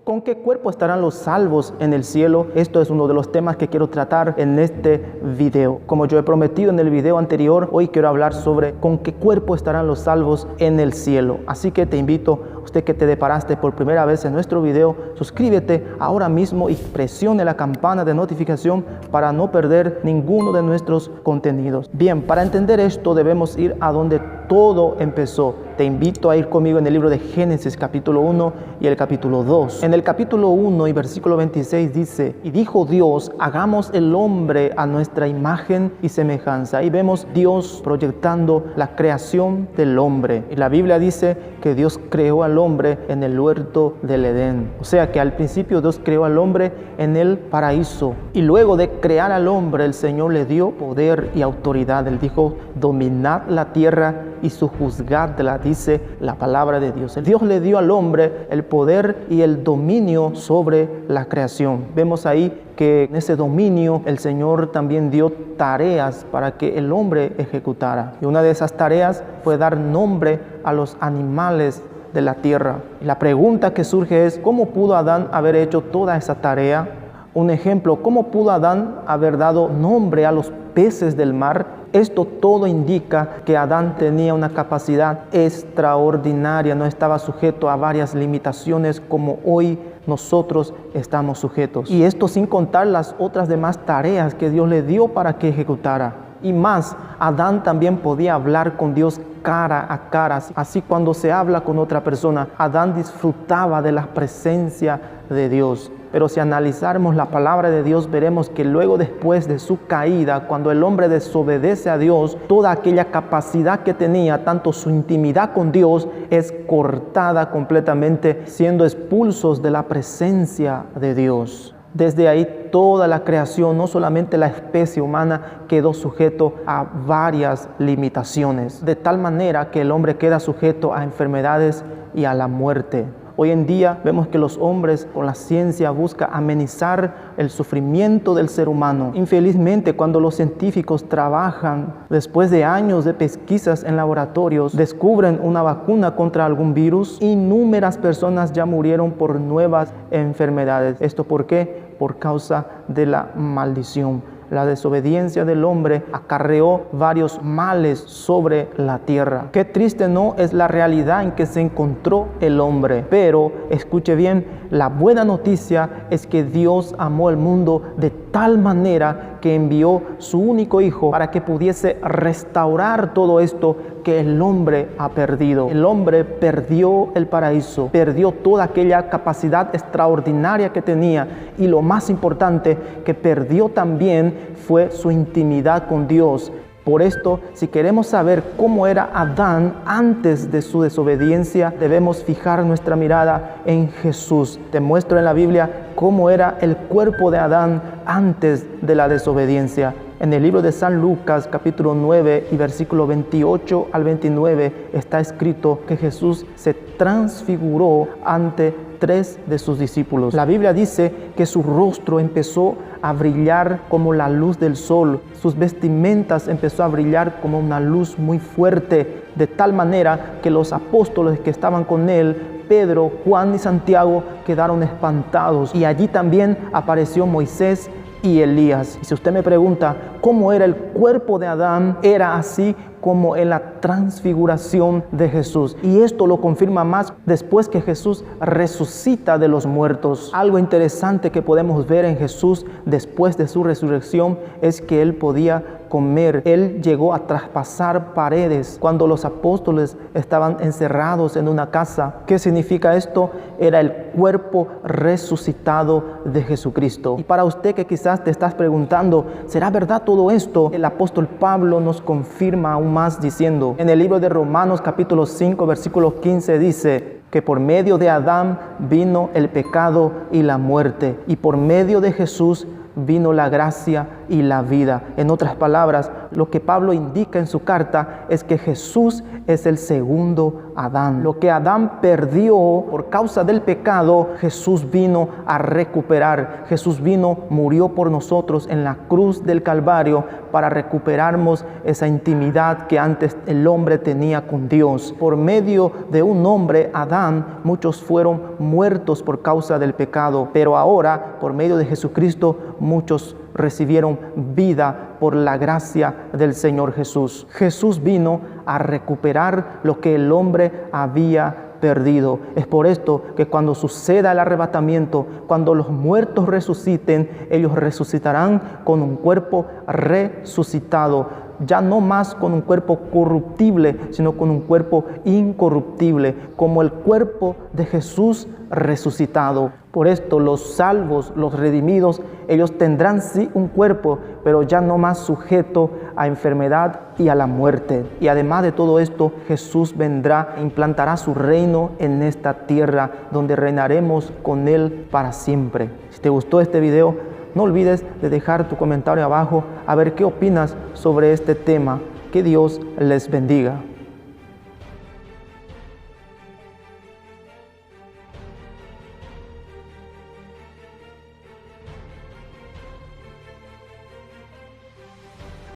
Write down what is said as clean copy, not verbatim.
¿Con qué cuerpo estarán los salvos en el cielo? Esto es uno de los temas que quiero tratar en este video. Como yo he prometido en el video anterior, hoy quiero hablar sobre con qué cuerpo estarán los salvos en el cielo. Así que te invito, usted que te deparaste por primera vez en nuestro video, suscríbete ahora mismo y presione la campana de notificación para no perder ninguno de nuestros contenidos. Bien, para entender esto debemos ir a donde todo empezó. Te invito a ir conmigo en el libro de Génesis capítulo 1 y el capítulo 2. En el capítulo 1 y versículo 26 dice: y dijo Dios, hagamos el hombre a nuestra imagen y semejanza. Ahí vemos Dios proyectando la creación del hombre. Y la Biblia dice que Dios creó al hombre en el huerto del Edén. O sea que al principio Dios creó al hombre en el paraíso. Y luego de crear al hombre, el Señor le dio poder y autoridad. Él dijo: dominad la tierra y sojuzgadla, dice la palabra de Dios. Dios le dio al hombre el poder y el dominio sobre la creación. Vemos ahí que en ese dominio el Señor también dio tareas para que el hombre ejecutara. Y una de esas tareas fue dar nombre a los animales de la tierra. Y la pregunta que surge es: ¿cómo pudo Adán haber hecho toda esa tarea? Un ejemplo, ¿cómo pudo Adán haber dado nombre a los peces del mar? Esto todo indica que Adán tenía una capacidad extraordinaria, no estaba sujeto a varias limitaciones como hoy nosotros estamos sujetos. Y esto sin contar las otras demás tareas que Dios le dio para que ejecutara. Y más, Adán también podía hablar con Dios cara a cara. Así cuando se habla con otra persona, Adán disfrutaba de la presencia de Dios. Pero si analizáramos la palabra de Dios, veremos que luego, después de su caída, cuando el hombre desobedece a Dios, toda aquella capacidad que tenía, tanto su intimidad con Dios, es cortada completamente, siendo expulsos de la presencia de Dios. Desde ahí toda la creación, no solamente la especie humana, quedó sujeto a varias limitaciones, de tal manera que el hombre queda sujeto a enfermedades y a la muerte. Hoy en día vemos que los hombres con la ciencia buscan amenizar el sufrimiento del ser humano. Infelizmente, cuando los científicos trabajan después de años de pesquisas en laboratorios, descubren una vacuna contra algún virus, inúmeras personas ya murieron por nuevas enfermedades. ¿Esto por qué? Por causa de la maldición. La desobediencia del hombre acarreó varios males sobre la tierra. Qué triste, ¿no? Es la realidad en que se encontró el hombre. Pero, escuche bien, la buena noticia es que Dios amó el mundo de tal manera que envió su único hijo para que pudiese restaurar todo esto que el hombre ha perdido. El hombre perdió el paraíso, perdió toda aquella capacidad extraordinaria que tenía, y lo más importante que perdió también fue su intimidad con Dios. Por esto, si queremos saber cómo era Adán antes de su desobediencia, debemos fijar nuestra mirada en Jesús. Te muestro en la Biblia cómo era el cuerpo de Adán antes de la desobediencia. En el libro de San Lucas, capítulo 9 y versículo 28 al 29, está escrito que Jesús se transfiguró ante 3 de sus discípulos. La Biblia dice que su rostro empezó a brillar como la luz del sol. Sus vestimentas empezó a brillar como una luz muy fuerte, de tal manera que los apóstoles que estaban con él, Pedro, Juan y Santiago, quedaron espantados. Y allí también apareció Moisés y Elías. Y si usted me pregunta cómo era el cuerpo de Adán, era así como en la transfiguración de Jesús. Y esto lo confirma más después que Jesús resucita de los muertos. Algo interesante que podemos ver en Jesús después de su resurrección es que Él podía comer. Él llegó a traspasar paredes cuando los apóstoles estaban encerrados en una casa. ¿Qué significa esto? Era el cuerpo resucitado de Jesucristo. Y para usted que quizás te estás preguntando, ¿será verdad todo esto? El apóstol Pablo nos confirma aún más diciendo, en el libro de Romanos capítulo 5 versículo 15 dice que por medio de Adán vino el pecado y la muerte, y por medio de Jesús vino la gracia y la vida. En otras palabras, lo que Pablo indica en su carta es que Jesús es el segundo Adán. Lo que Adán perdió por causa del pecado, Jesús vino a recuperar. Jesús vino, murió por nosotros en la cruz del Calvario para recuperarnos esa intimidad que antes el hombre tenía con Dios. Por medio de un hombre, Adán, muchos fueron muertos por causa del pecado, pero ahora, por medio de Jesucristo, muchos recibieron vida por la gracia del Señor Jesús. Jesús vino a recuperar lo que el hombre había perdido. Es por esto que cuando suceda el arrebatamiento, cuando los muertos resuciten, ellos resucitarán con un cuerpo resucitado. Ya no más con un cuerpo corruptible, sino con un cuerpo incorruptible, como el cuerpo de Jesús resucitado. Por esto los salvos, los redimidos, ellos tendrán sí un cuerpo, pero ya no más sujeto a enfermedad y a la muerte. Y además de todo esto, Jesús vendrá e implantará su reino en esta tierra, donde reinaremos con Él para siempre. Si te gustó este video, no olvides de dejar tu comentario abajo a ver qué opinas sobre este tema. Que Dios les bendiga.